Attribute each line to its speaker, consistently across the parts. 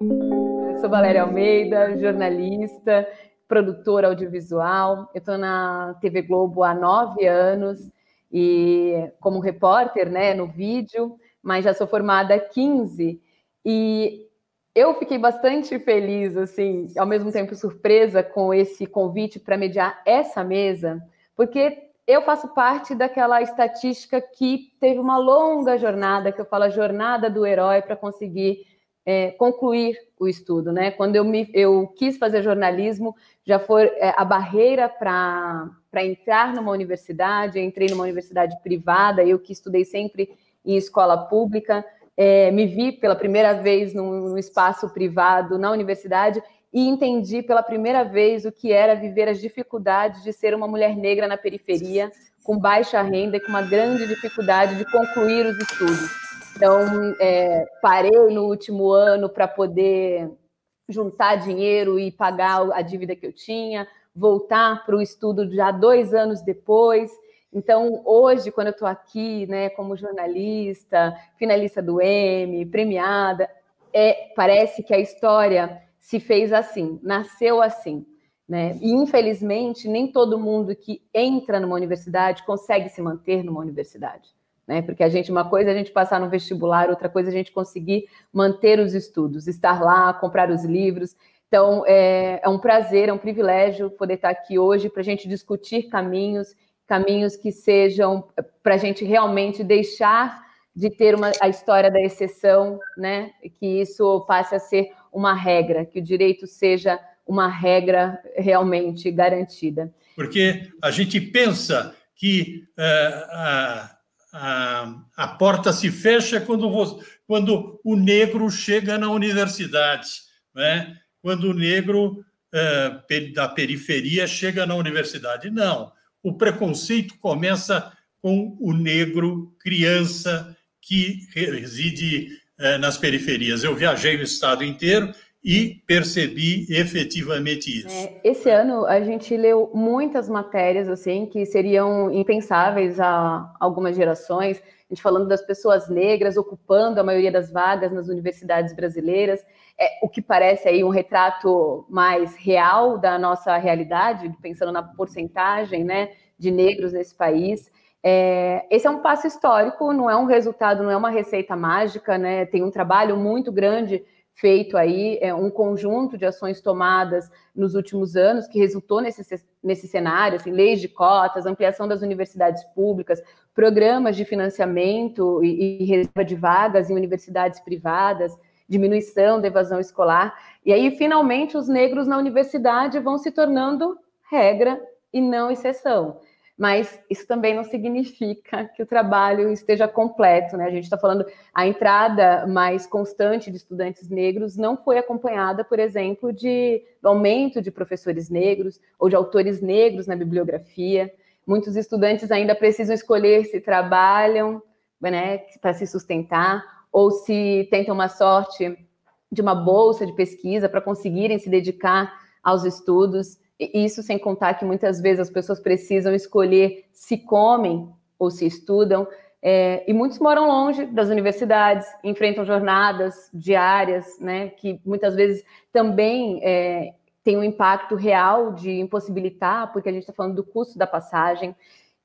Speaker 1: Eu sou Valéria Almeida, jornalista, produtora audiovisual. Eu estou na TV Globo há 9 anos e como repórter, né, no vídeo, mas já sou formada há 15. E eu fiquei bastante feliz, assim, ao mesmo tempo surpresa com esse convite para mediar essa mesa, porque eu faço parte daquela estatística que teve uma longa jornada, que eu falo a jornada do herói para conseguir concluir o estudo, né? Quando eu quis fazer jornalismo, já foi a barreira para entrar numa universidade. Eu entrei numa universidade privada, eu que estudei sempre em escola pública, me vi pela primeira vez num espaço privado na universidade e entendi pela primeira vez o que era viver as dificuldades de ser uma mulher negra na periferia, com baixa renda e com uma grande dificuldade de concluir os estudos. Então, parei no último ano para poder juntar dinheiro e pagar a dívida que eu tinha, voltar para o estudo já 2 anos depois. Então, hoje, quando eu estou aqui, né, como jornalista, finalista do Emmy, premiada, parece que a história se fez assim, nasceu assim, né? E, infelizmente, nem todo mundo que entra numa universidade consegue se manter numa universidade. Né? Porque uma coisa é a gente passar no vestibular, outra coisa é a gente conseguir manter os estudos, estar lá, comprar os livros. Então, é um prazer, é um privilégio poder estar aqui hoje para a gente discutir caminhos que sejam para a gente realmente deixar de ter a história da exceção, né? Que isso passe a ser uma regra, que o direito seja uma regra realmente garantida.
Speaker 2: Porque a gente pensa que a porta se fecha quando o negro chega na universidade, né? Quando o negro da periferia chega na universidade. Não, o preconceito começa com o negro criança que reside nas periferias. Eu viajei o estado inteiro e percebi efetivamente isso.
Speaker 1: Esse ano a gente leu muitas matérias assim que seriam impensáveis a algumas gerações, a gente falando das pessoas negras ocupando a maioria das vagas nas universidades brasileiras, o que parece aí um retrato mais real da nossa realidade, pensando na porcentagem, né, de negros nesse país. Esse é um passo histórico, não é um resultado, não é uma receita mágica, né? Tem um trabalho muito grande feito aí, um conjunto de ações tomadas nos últimos anos que resultou nesse cenário, assim, leis de cotas, ampliação das universidades públicas, programas de financiamento e reserva de vagas em universidades privadas, diminuição da evasão escolar. E aí, finalmente, os negros na universidade vão se tornando regra e não exceção. Mas isso também não significa que o trabalho esteja completo, né? A gente está falando, a entrada mais constante de estudantes negros não foi acompanhada, por exemplo, do aumento de professores negros ou de autores negros na bibliografia. Muitos estudantes ainda precisam escolher se trabalham, né, para se sustentar ou se tentam uma sorte de uma bolsa de pesquisa para conseguirem se dedicar aos estudos. Isso sem contar que muitas vezes as pessoas precisam escolher se comem ou se estudam, e muitos moram longe das universidades, enfrentam jornadas diárias, né, que muitas vezes também tem um impacto real de impossibilitar, porque a gente está falando do custo da passagem,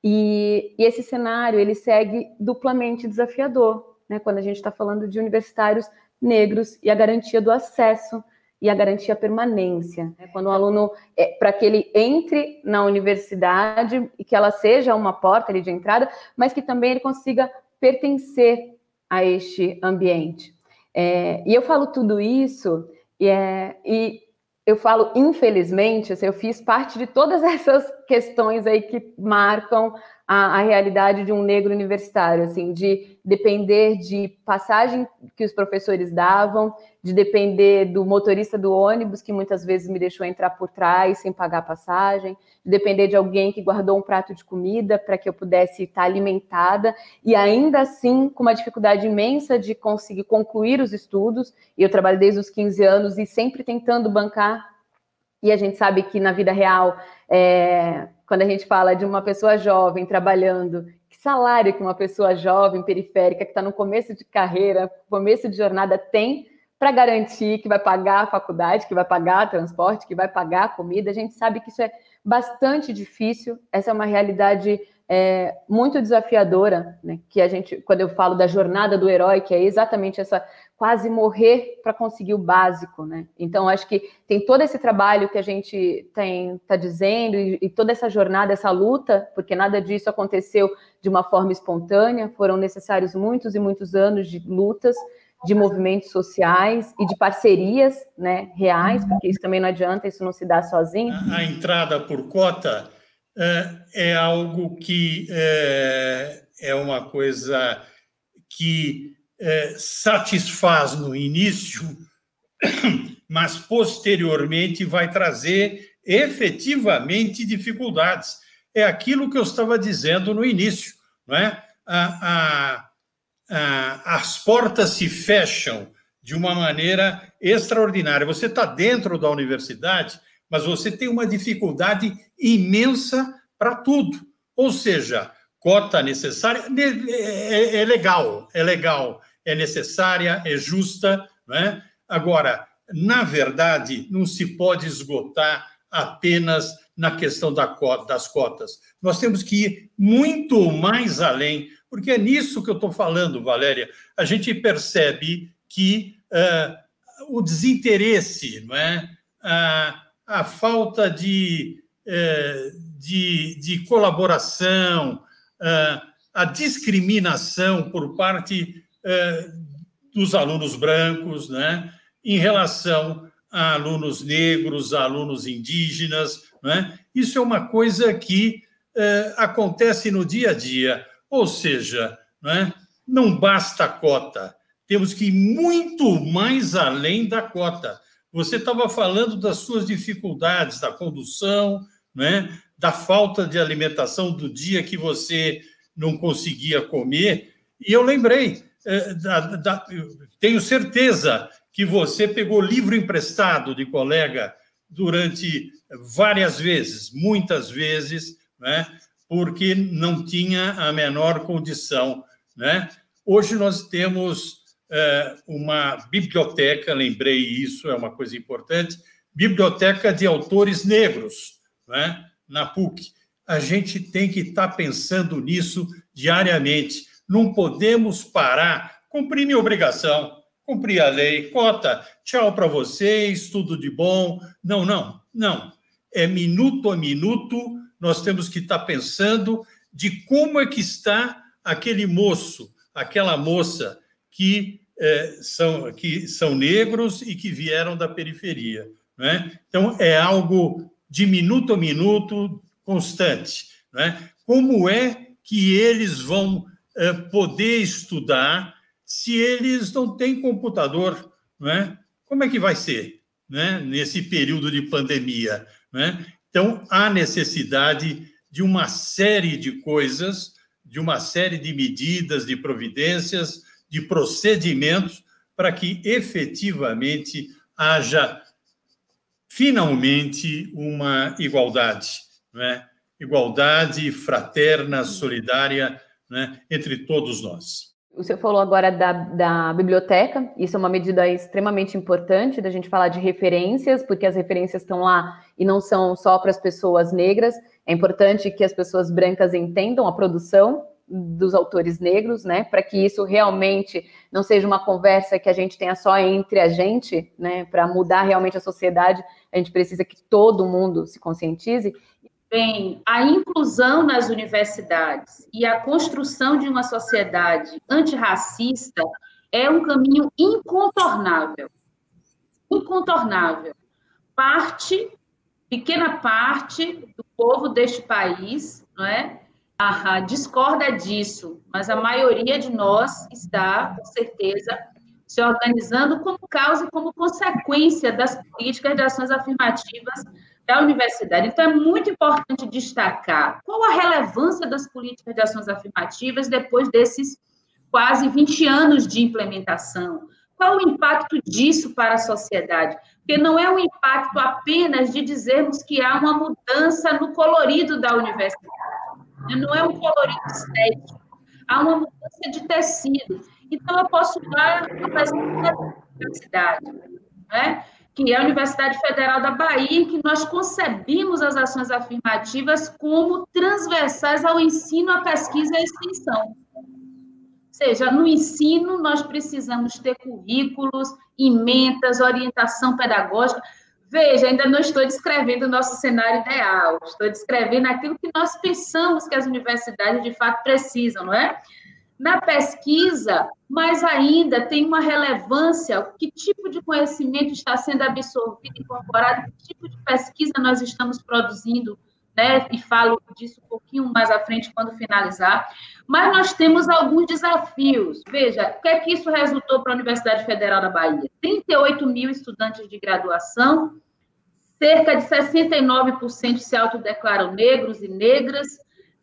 Speaker 1: e esse cenário ele segue duplamente desafiador, né, quando a gente está falando de universitários negros e a garantia do acesso e a garantia à permanência. Quando o aluno, para que ele entre na universidade e que ela seja uma porta ali de entrada, mas que também ele consiga pertencer a este ambiente. E eu falo tudo isso, e eu falo, infelizmente, assim, eu fiz parte de todas essas questões aí que marcam a realidade de um negro universitário, assim, de depender de passagem que os professores davam, de depender do motorista do ônibus, que muitas vezes me deixou entrar por trás sem pagar a passagem, de depender de alguém que guardou um prato de comida para que eu pudesse estar alimentada, e ainda assim com uma dificuldade imensa de conseguir concluir os estudos. E eu trabalho desde os 15 anos e sempre tentando bancar, e a gente sabe que na vida real, quando a gente fala de uma pessoa jovem trabalhando, que salário que uma pessoa jovem, periférica, que está no começo de carreira, começo de jornada tem para garantir que vai pagar a faculdade, que vai pagar transporte, que vai pagar a comida. A gente sabe que isso é bastante difícil, essa é uma realidade muito desafiadora, né? Que a gente, quando eu falo da jornada do herói, que é exatamente essa quase morrer para conseguir o básico, né? Então, acho que tem todo esse trabalho que a gente está dizendo e toda essa jornada, essa luta, porque nada disso aconteceu de uma forma espontânea, foram necessários muitos e muitos anos de lutas, de movimentos sociais e de parcerias, né, reais, porque isso também não adianta, isso não se dá sozinho.
Speaker 2: A entrada por cota é algo que é uma coisa que satisfaz no início, mas posteriormente vai trazer efetivamente dificuldades. É aquilo que eu estava dizendo no início, não é? As portas se fecham de uma maneira extraordinária. Você está dentro da universidade, mas você tem uma dificuldade imensa para tudo. Ou seja, cota necessária é legal, é necessária, é justa, não é? Agora, na verdade, não se pode esgotar apenas na questão das cotas. Nós temos que ir muito mais além, porque é nisso que eu estou falando, Valéria. A gente percebe que o desinteresse, não é? A falta de colaboração, a discriminação por parte dos alunos brancos, né, em relação a alunos negros, a alunos indígenas, né? Isso é uma coisa que acontece no dia a dia. Ou seja, né, não basta a cota, temos que ir muito mais além da cota. Você estava falando das suas dificuldades, da condução, né, da falta de alimentação do dia que você não conseguia comer. E eu lembrei, tenho certeza que você pegou livro emprestado de colega durante várias vezes, muitas vezes, né, porque não tinha a menor condição, né? Hoje nós temos uma biblioteca, lembrei isso, é uma coisa importante, biblioteca de autores negros, né, na PUC. A gente tem que estar pensando nisso diariamente. Não podemos parar, cumprir minha obrigação, cumprir a lei, cota, tchau para vocês, tudo de bom. Não. É minuto a minuto, nós temos que estar pensando de como é que está aquele moço, aquela moça que são negros e que vieram da periferia, né? Então, é algo de minuto a minuto, constante, né? Como é que eles vão poder estudar se eles não têm computador, né? Como é que vai ser, né, nesse período de pandemia, né? Então, há necessidade de uma série de coisas, de uma série de medidas, de providências, de procedimentos para que efetivamente haja finalmente uma igualdade, né? Igualdade fraterna, solidária, né, entre todos nós.
Speaker 1: O senhor falou agora da biblioteca, isso é uma medida extremamente importante da gente falar de referências, porque as referências estão lá e não são só para as pessoas negras. É importante que as pessoas brancas entendam a produção dos autores negros, né, para que isso realmente não seja uma conversa que a gente tenha só entre a gente, né, para mudar realmente a sociedade, a gente precisa que todo mundo se conscientize.
Speaker 3: Bem, a inclusão nas universidades e a construção de uma sociedade antirracista é um caminho incontornável. Incontornável. Pequena parte do povo deste país, não é? Discorda disso, mas a maioria de nós está, com certeza, se organizando como causa e como consequência das políticas de ações afirmativas da universidade. Então, é muito importante destacar qual a relevância das políticas de ações afirmativas depois desses quase 20 anos de implementação. Qual o impacto disso para a sociedade? Porque não é um impacto apenas de dizermos que há uma mudança no colorido da universidade. Não é um colorido estético. Há uma mudança de tecido. Então, eu posso dar universidade, né? Que é a Universidade Federal da Bahia, em que nós concebemos as ações afirmativas como transversais ao ensino, à pesquisa e à extensão. Ou seja, no ensino, nós precisamos ter currículos, emendas, orientação pedagógica. Veja, ainda não estou descrevendo o nosso cenário ideal, estou descrevendo aquilo que nós pensamos que as universidades, de fato, precisam, não é? Na pesquisa, mas ainda tem uma relevância, que tipo de conhecimento está sendo absorvido, incorporado, que tipo de pesquisa nós estamos produzindo, né? E falo disso um pouquinho mais à frente, quando finalizar. Mas nós temos alguns desafios. Veja, o que é que isso resultou para a Universidade Federal da Bahia? 38 mil estudantes de graduação, cerca de 69% se autodeclaram negros e negras,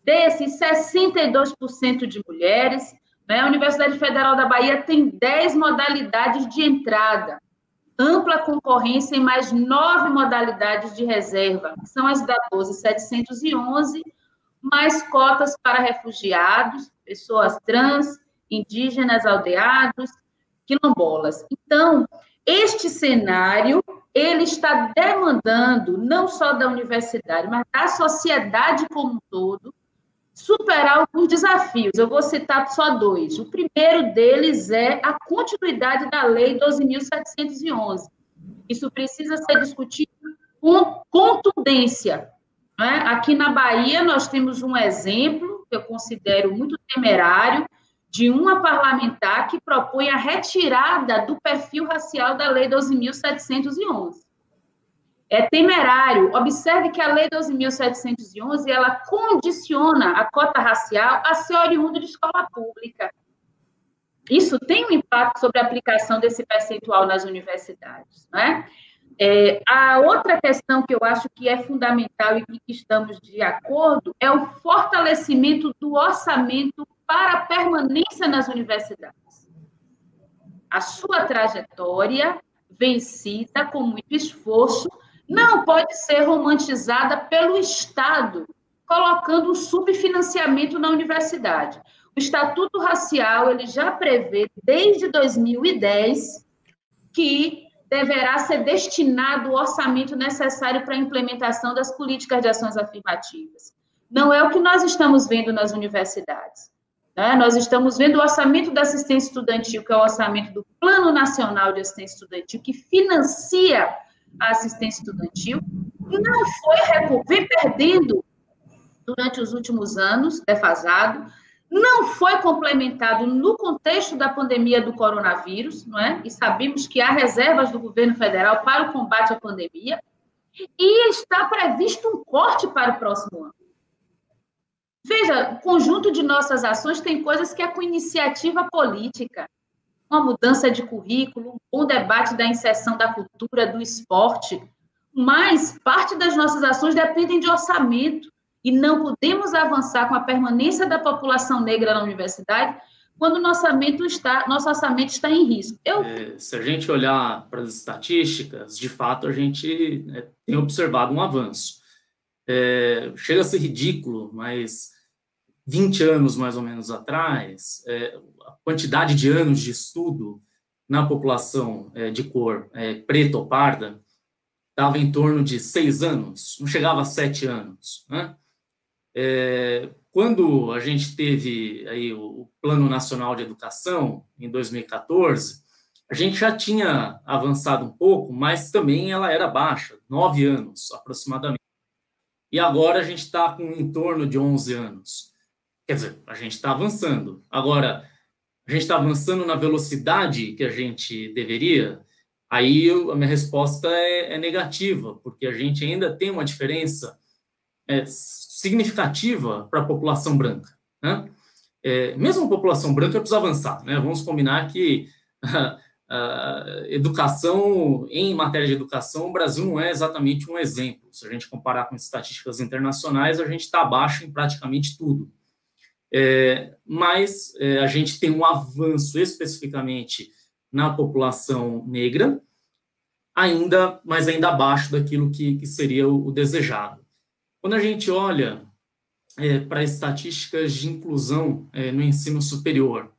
Speaker 3: desses, 62% de mulheres. Né? A Universidade Federal da Bahia tem 10 modalidades de entrada, ampla concorrência em mais 9 modalidades de reserva, que são as da 12.711, mais cotas para refugiados, pessoas trans, indígenas, aldeados, quilombolas. Então, este cenário, ele está demandando, não só da universidade, mas da sociedade como um todo, superar alguns desafios. Eu vou citar só dois. O primeiro deles é a continuidade da Lei 12.711. Isso precisa ser discutido com contundência. Não é? Aqui na Bahia, nós temos um exemplo, que eu considero muito temerário, de uma parlamentar que propõe a retirada do perfil racial da Lei 12.711. É temerário. Observe que a Lei 12.711, ela condiciona a cota racial a ser oriunda de escola pública. Isso tem um impacto sobre a aplicação desse percentual nas universidades, né? A outra questão que eu acho que é fundamental e que estamos de acordo é o fortalecimento do orçamento para a permanência nas universidades. A sua trajetória, vencida com muito esforço, não pode ser romantizada pelo Estado, colocando um subfinanciamento na universidade. O Estatuto Racial, ele já prevê, desde 2010, que deverá ser destinado o orçamento necessário para a implementação das políticas de ações afirmativas. Não é o que nós estamos vendo nas universidades. Né? Nós estamos vendo o orçamento da assistência estudantil, que é o orçamento do Plano Nacional de Assistência Estudantil, que financia a assistência estudantil, vem perdendo durante os últimos anos, defasado, não foi complementado no contexto da pandemia do coronavírus, não é? E sabemos que há reservas do governo federal para o combate à pandemia, e está previsto um corte para o próximo ano. Veja, o conjunto de nossas ações tem coisas que é com iniciativa política, uma mudança de currículo, um bom debate da inserção da cultura, do esporte, mas parte das nossas ações dependem de orçamento, e não podemos avançar com a permanência da população negra na universidade quando nosso orçamento está em risco.
Speaker 4: Se a gente olhar para as estatísticas, de fato, a gente tem observado um avanço. Chega a ser ridículo, mas 20 anos, mais ou menos, atrás, a quantidade de anos de estudo na população de cor preta ou parda estava em torno de 6 anos, não chegava a 7 anos, né? Quando a gente teve aí o Plano Nacional de Educação, em 2014, a gente já tinha avançado um pouco, mas também ela era baixa, 9 anos, aproximadamente. E agora a gente está com em torno de 11 anos. Quer dizer, a gente está avançando. Agora, a gente está avançando na velocidade que a gente deveria? Aí a minha resposta é negativa, porque a gente ainda tem uma diferença significativa para a população branca, né? Mesmo a população branca precisa avançar, né? Vamos combinar que educação, em matéria de educação, o Brasil não é exatamente um exemplo. Se a gente comparar com estatísticas internacionais, a gente está abaixo em praticamente tudo. Mas a gente tem um avanço especificamente na população negra, mas ainda abaixo daquilo que seria o desejado. Quando a gente olha para estatísticas de inclusão no ensino superior,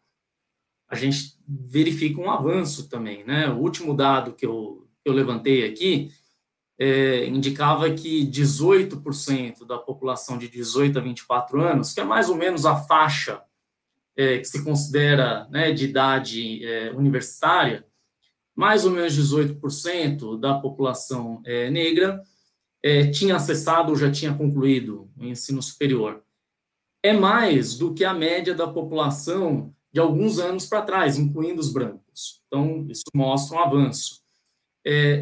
Speaker 4: a gente verifica um avanço também, né? O último dado que eu levantei aqui indicava que 18% da população de 18 a 24 anos, que é mais ou menos a faixa que se considera, né, de idade universitária, mais ou menos 18% da população negra tinha acessado ou já tinha concluído o ensino superior. É mais do que a média da população de alguns anos para trás, incluindo os brancos. Então, isso mostra um avanço.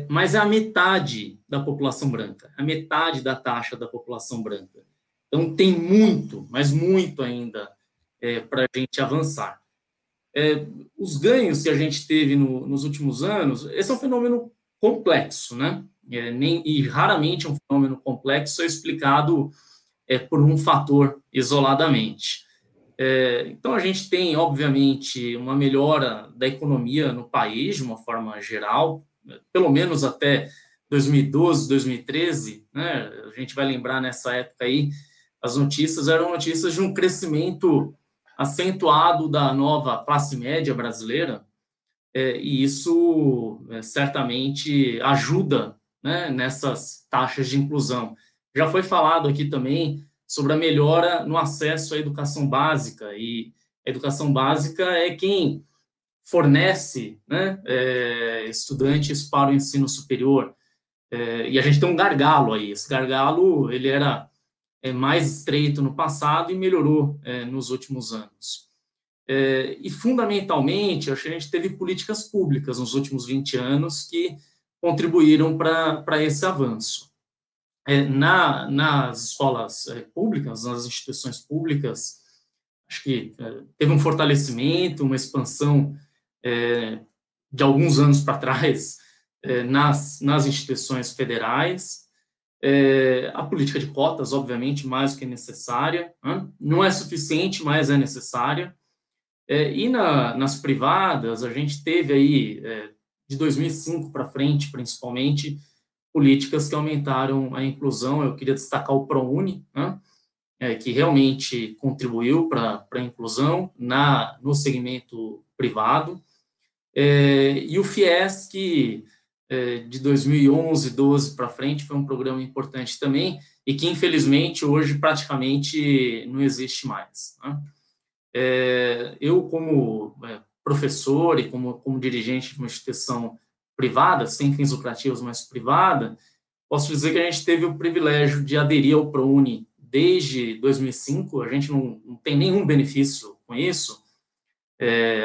Speaker 4: Mas é a metade da população branca, a metade da taxa da população branca. Então, tem muito, mas muito ainda para a gente avançar. Os ganhos que a gente teve nos últimos anos, esse é um fenômeno complexo, né? E raramente um fenômeno complexo é explicado por um fator isoladamente. Então, a gente tem, obviamente, uma melhora da economia no país, de uma forma geral, pelo menos até 2012, 2013, né? A gente vai lembrar nessa época aí, as notícias eram notícias de um crescimento acentuado da nova classe média brasileira, e isso certamente ajuda, né, nessas taxas de inclusão. Já foi falado aqui também sobre a melhora no acesso à educação básica, e a educação básica é quem fornece, né, estudantes para o ensino superior, e a gente tem um gargalo aí. Esse gargalo ele era mais estreito no passado e melhorou nos últimos anos. E, fundamentalmente, acho que a gente teve políticas públicas nos últimos 20 anos que contribuíram para esse avanço. Nas escolas públicas, nas instituições públicas, acho que teve um fortalecimento, uma expansão de alguns anos para trás nas instituições federais. A política de cotas, obviamente, mais do que necessária, né? Não é suficiente, mas é necessária. E nas privadas, a gente teve aí, de 2005 para frente, principalmente, políticas que aumentaram a inclusão. Eu queria destacar o ProUni, né? Que realmente contribuiu para a inclusão no segmento privado, e o FIES, que de 2011, 12 para frente, foi um programa importante também, e que, infelizmente, hoje praticamente não existe mais, né? Eu, como professor e como dirigente de uma instituição privada, sem fins lucrativos, mas privada, posso dizer que a gente teve o privilégio de aderir ao ProUni desde 2005, a gente não tem nenhum benefício com isso,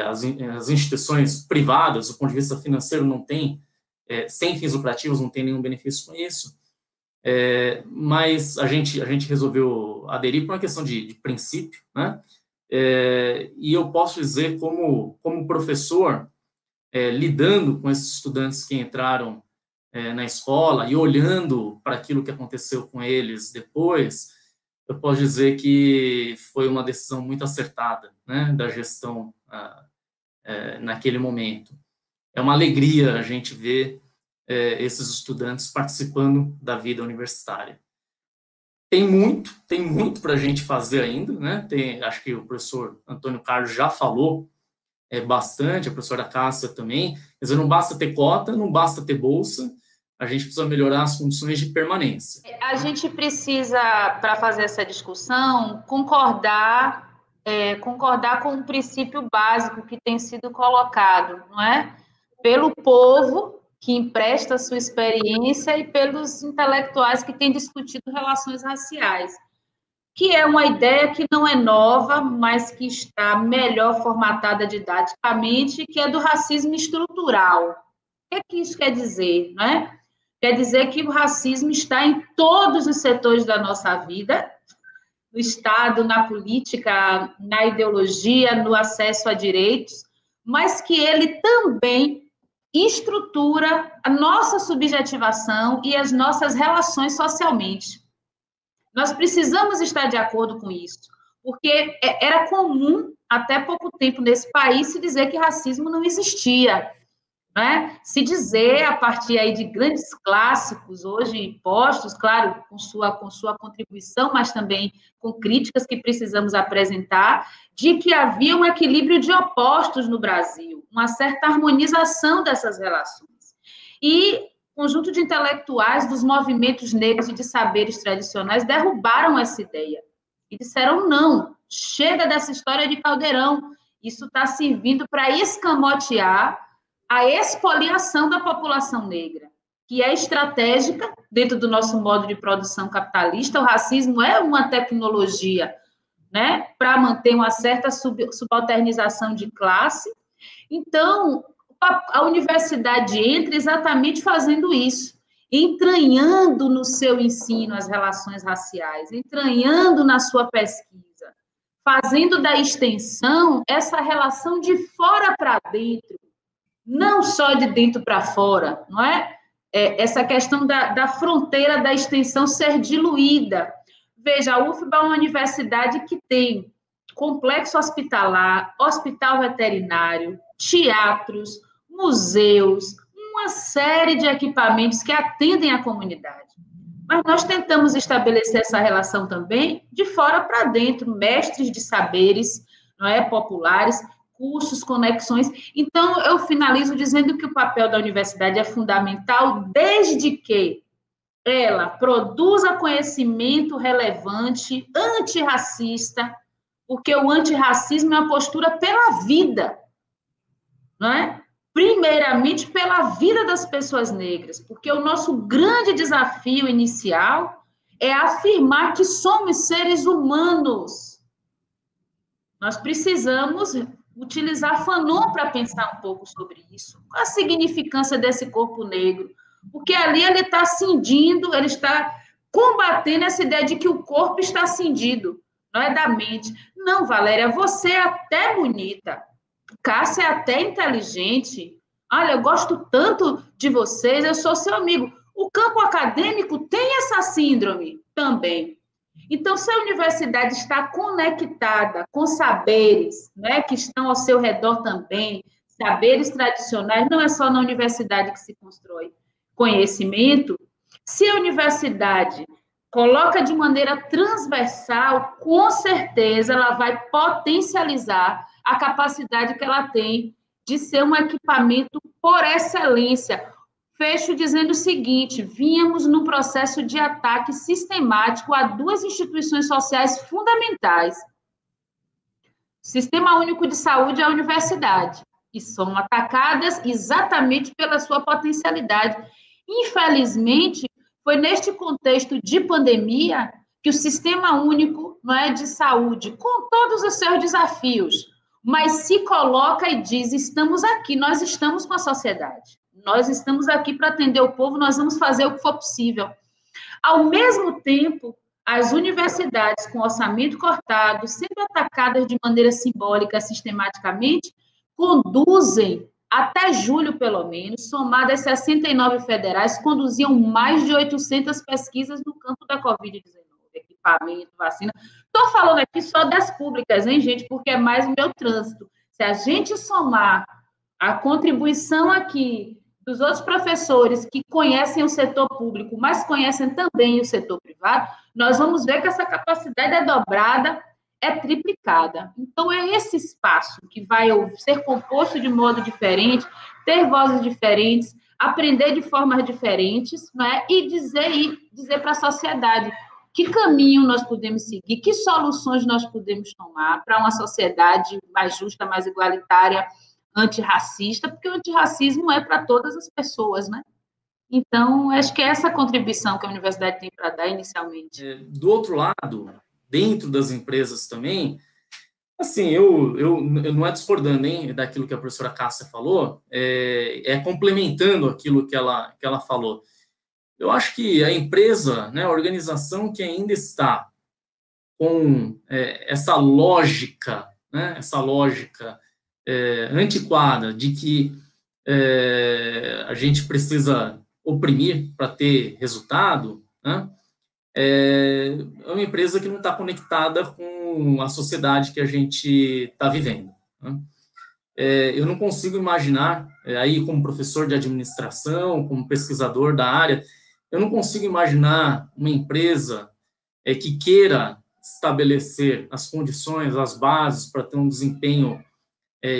Speaker 4: as instituições privadas, do ponto de vista financeiro, não tem, sem fins lucrativos, não tem nenhum benefício com isso, mas a gente resolveu aderir por uma questão de princípio, né? E eu posso dizer, como professor, lidando com esses estudantes que entraram na escola e olhando para aquilo que aconteceu com eles depois, eu posso dizer que foi uma decisão muito acertada, né, da gestão naquele momento. É uma alegria a gente ver esses estudantes participando da vida universitária. Tem muito para a gente fazer ainda, né? Acho que o professor Antônio Carlos já falou bastante, a professora Cássia também. Quer dizer, não basta ter cota, não basta ter bolsa, a gente precisa melhorar as condições de permanência.
Speaker 3: A gente precisa, para fazer essa discussão, concordar com um princípio básico que tem sido colocado, não é? Pelo povo que empresta sua experiência e pelos intelectuais que têm discutido relações raciais, que é uma ideia que não é nova, mas que está melhor formatada didaticamente, que é do racismo estrutural. O que é que isso quer dizer, né? Quer dizer que o racismo está em todos os setores da nossa vida, no Estado, na política, na ideologia, no acesso a direitos, mas que ele também estrutura a nossa subjetivação e as nossas relações socialmente. Nós precisamos estar de acordo com isso, porque era comum, até pouco tempo nesse país, se dizer que racismo não existia, né? se dizer, a partir aí de grandes clássicos, hoje postos, claro, com sua contribuição, mas também com críticas que precisamos apresentar, de que havia um equilíbrio de opostos no Brasil, uma certa harmonização dessas relações. E conjunto de intelectuais dos movimentos negros e de saberes tradicionais derrubaram essa ideia e disseram não, chega dessa história de caldeirão, isso está servindo para escamotear a expoliação da população negra, que é estratégica dentro do nosso modo de produção capitalista. O racismo é uma tecnologia, né, para manter uma certa subalternização de classe. Então, a universidade entra exatamente fazendo isso, entranhando no seu ensino as relações raciais, entranhando na sua pesquisa, fazendo da extensão essa relação de fora para dentro, não só de dentro para fora, não é? Essa questão da fronteira da extensão ser diluída. Veja, a UFBA é uma universidade que tem complexo hospitalar, hospital veterinário, teatros, museus, uma série de equipamentos que atendem a comunidade. Mas nós tentamos estabelecer essa relação também de fora para dentro, mestres de saberes, não é, populares, cursos, conexões. Então, eu finalizo dizendo que o papel da universidade é fundamental desde que ela produza conhecimento relevante, antirracista, porque o antirracismo é uma postura pela vida, não é? Primeiramente, pela vida das pessoas negras, porque o nosso grande desafio inicial é afirmar que somos seres humanos. Nós precisamos utilizar Fanon para pensar um pouco sobre isso. Qual a significância desse corpo negro? Porque ali ele está cindindo, ele está combatendo essa ideia de que o corpo está cindido, não é da mente. Não, Valéria, você é até bonita, Cássia é até inteligente, olha, eu gosto tanto de vocês, eu sou seu amigo. O campo acadêmico tem essa síndrome também. Então, se a universidade está conectada com saberes, né, que estão ao seu redor também, saberes tradicionais, não é só na universidade que se constrói conhecimento, se a universidade coloca de maneira transversal, com certeza ela vai potencializar a capacidade que ela tem de ser um equipamento por excelência. Fecho dizendo o seguinte, vínhamos num processo de ataque sistemático a duas instituições sociais fundamentais. O Sistema Único de Saúde e a universidade, que são atacadas exatamente pela sua potencialidade. Infelizmente, foi neste contexto de pandemia que o Sistema Único, não é, de Saúde, com todos os seus desafios, mas se coloca e diz, estamos aqui, nós estamos com a sociedade. Nós estamos aqui para atender o povo, nós vamos fazer o que for possível. Ao mesmo tempo, as universidades com orçamento cortado, sendo atacadas de maneira simbólica, sistematicamente, conduzem, até julho pelo menos, somadas 69 federais, conduziam mais de 800 pesquisas no campo da Covid-19, equipamento, vacina. Estou falando aqui só das públicas, hein, gente, porque é mais o meu trânsito. Se a gente somar a contribuição aqui dos outros professores que conhecem o setor público, mas conhecem também o setor privado, nós vamos ver que essa capacidade é dobrada, é triplicada. Então, é esse espaço que vai ser composto de modo diferente, ter vozes diferentes, aprender de formas diferentes, né? E dizer para a sociedade que caminho nós podemos seguir, que soluções nós podemos tomar para uma sociedade mais justa, mais igualitária, antirracista, porque o antirracismo é para todas as pessoas, né? Então, acho que é essa contribuição que a universidade tem para dar inicialmente.
Speaker 4: Do outro lado, dentro das empresas também, assim, eu não é discordando, hein, daquilo que a professora Cássia falou, complementando aquilo que ela falou. Eu acho que a empresa, né, a organização que ainda está com essa lógica, né, antiquada de que a gente precisa oprimir para ter resultado, né, é uma empresa que não está conectada com a sociedade que a gente está vivendo, né? eu não consigo imaginar, aí como professor de administração, como pesquisador da área, eu não consigo imaginar uma empresa que queira estabelecer as condições, as bases para ter um desempenho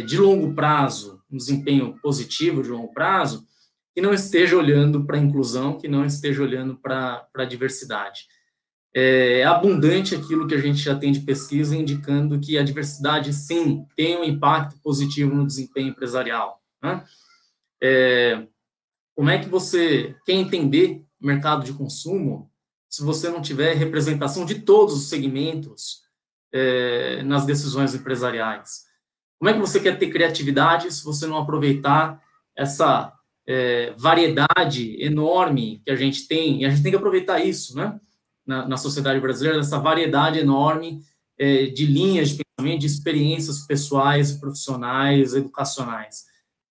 Speaker 4: de longo prazo, um desempenho positivo de longo prazo, que não esteja olhando para a inclusão, que não esteja olhando para a diversidade. É abundante aquilo que a gente já tem de pesquisa indicando que a diversidade, sim, tem um impacto positivo no desempenho empresarial, né? Como é que você quer entender o mercado de consumo se você não tiver representação de todos os segmentos nas decisões empresariais? Como é que você quer ter criatividade se você não aproveitar essa variedade enorme que a gente tem? E a gente tem que aproveitar isso, né? Na sociedade brasileira, essa variedade enorme de linhas de pensamento, de experiências pessoais, profissionais, educacionais.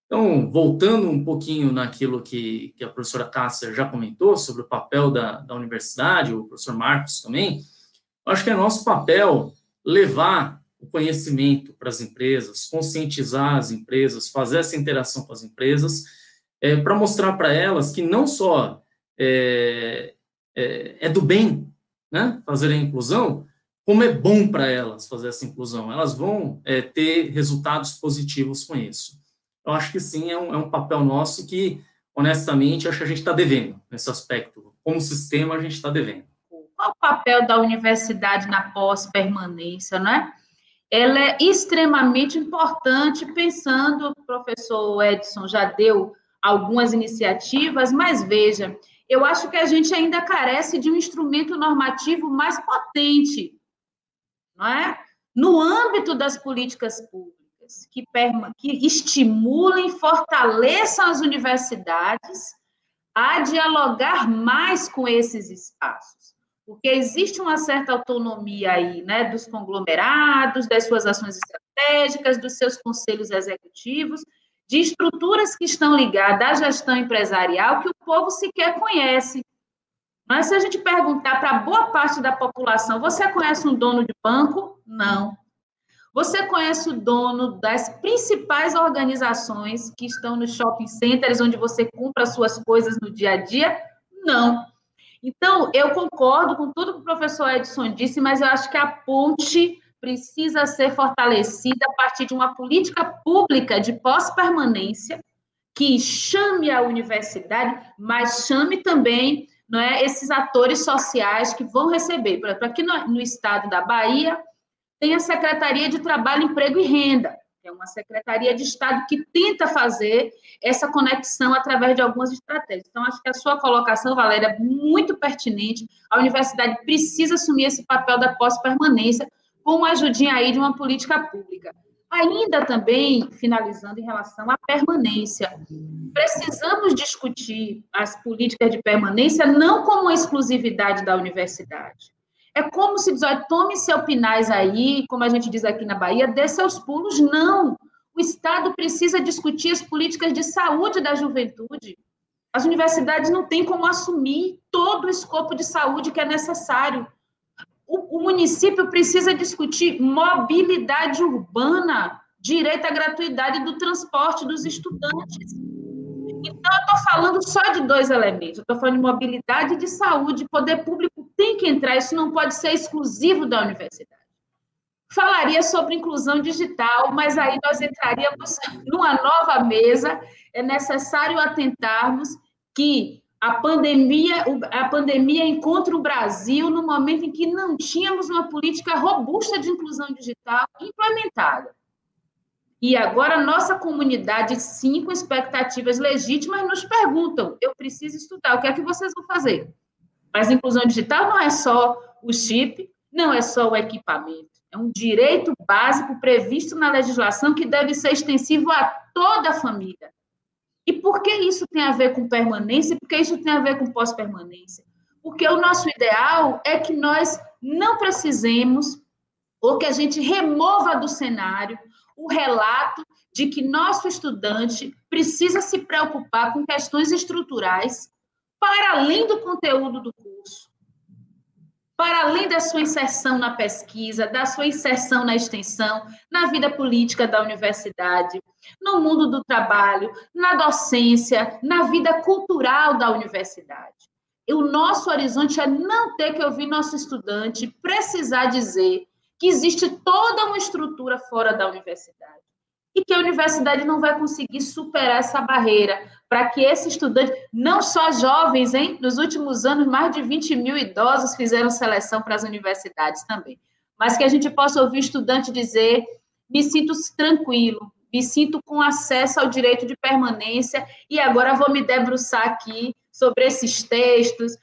Speaker 4: Então, voltando um pouquinho naquilo que a professora Cássia já comentou sobre o papel da universidade, o professor Marcos também, eu acho que é nosso papel levar o conhecimento para as empresas, conscientizar as empresas, fazer essa interação com as empresas, para mostrar para elas que não só é do bem, né, fazer a inclusão, como é bom para elas fazer essa inclusão. Elas vão ter resultados positivos com isso. Eu acho que sim, é um papel nosso que, honestamente, acho que a gente está devendo nesse aspecto. Como sistema, a gente está devendo.
Speaker 3: Qual o papel da universidade na pós-permanência, né? Ela é extremamente importante, pensando, o professor Edson já deu algumas iniciativas, mas veja, eu acho que a gente ainda carece de um instrumento normativo mais potente, não é? No âmbito das políticas públicas, que estimulem, fortaleçam as universidades a dialogar mais com esses espaços, porque existe uma certa autonomia aí, né, dos conglomerados, das suas ações estratégicas, dos seus conselhos executivos, de estruturas que estão ligadas à gestão empresarial que o povo sequer conhece. Mas se a gente perguntar para boa parte da população, você conhece um dono de banco? Não. Você conhece o dono das principais organizações que estão nos shopping centers, onde você compra suas coisas no dia a dia? Não. Então, eu concordo com tudo que o professor Edson disse, mas eu acho que a ponte precisa ser fortalecida a partir de uma política pública de pós-permanência que chame a universidade, mas chame também, não é, esses atores sociais que vão receber. Para aqui no estado da Bahia, tem a Secretaria de Trabalho, Emprego e Renda, que é uma secretaria de Estado que tenta fazer essa conexão através de algumas estratégias. Então, acho que a sua colocação, Valéria, é muito pertinente. A universidade precisa assumir esse papel da pós-permanência com uma ajudinha aí de uma política pública. Ainda também, finalizando em relação à permanência, precisamos discutir as políticas de permanência não como uma exclusividade da universidade. É como se diz, tome seu pinais aí, como a gente diz aqui na Bahia, dê seus pulos. Não. O Estado precisa discutir as políticas de saúde da juventude. As universidades não têm como assumir todo o escopo de saúde que é necessário. O município precisa discutir mobilidade urbana, direito à gratuidade do transporte dos estudantes. Então, eu estou falando só de dois elementos. Eu estou falando de mobilidade e de saúde. O poder público tem que entrar, isso não pode ser exclusivo da universidade. Falaria sobre inclusão digital, mas aí nós entraríamos numa nova mesa. É necessário atentarmos que a pandemia encontra o Brasil no momento em que não tínhamos uma política robusta de inclusão digital implementada. E agora, nossa comunidade, sim, com expectativas legítimas, nos perguntam, eu preciso estudar, o que é que vocês vão fazer? Mas inclusão digital não é só o chip, não é só o equipamento, é um direito básico previsto na legislação que deve ser extensivo a toda a família. E por que isso tem a ver com permanência? E por que isso tem a ver com pós-permanência? Porque o nosso ideal é que nós não precisemos, ou que a gente remova do cenário o relato de que nosso estudante precisa se preocupar com questões estruturais para além do conteúdo do curso. para além da sua inserção na pesquisa, da sua inserção na extensão, na vida política da universidade, no mundo do trabalho, na docência, na vida cultural da universidade. E o nosso horizonte é não ter que ouvir nosso estudante precisar dizer que existe toda uma estrutura fora da universidade e que a universidade não vai conseguir superar essa barreira para que esse estudante, não só jovens, hein? Nos últimos anos, mais de 20 mil idosos fizeram seleção para as universidades também, mas que a gente possa ouvir estudante dizer, me sinto tranquilo, me sinto com acesso ao direito de permanência e agora vou me debruçar aqui sobre esses textos,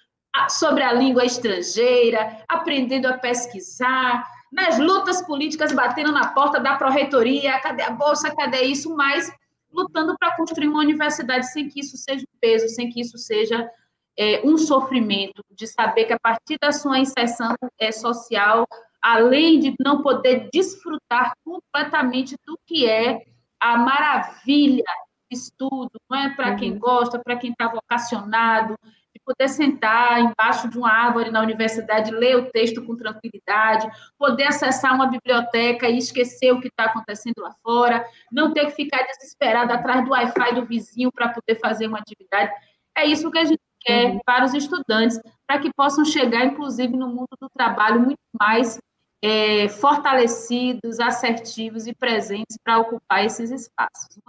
Speaker 3: sobre a língua estrangeira, aprendendo a pesquisar, nas lutas políticas, batendo na porta da pró-reitoria, cadê a bolsa, cadê isso, mas lutando para construir uma universidade sem que isso seja um peso, sem que isso seja um sofrimento, de saber que a partir da sua inserção social, além de não poder desfrutar completamente do que é a maravilha do estudo, não é para quem gosta, para quem está vocacionado, de poder sentar embaixo de uma árvore na universidade, ler o texto com tranquilidade, poder acessar uma biblioteca e esquecer o que está acontecendo lá fora, não ter que ficar desesperado atrás do Wi-Fi do vizinho para poder fazer uma atividade. É isso que a gente quer para os estudantes, para que possam chegar, inclusive, no mundo do trabalho muito mais fortalecidos, assertivos e presentes para ocupar esses espaços.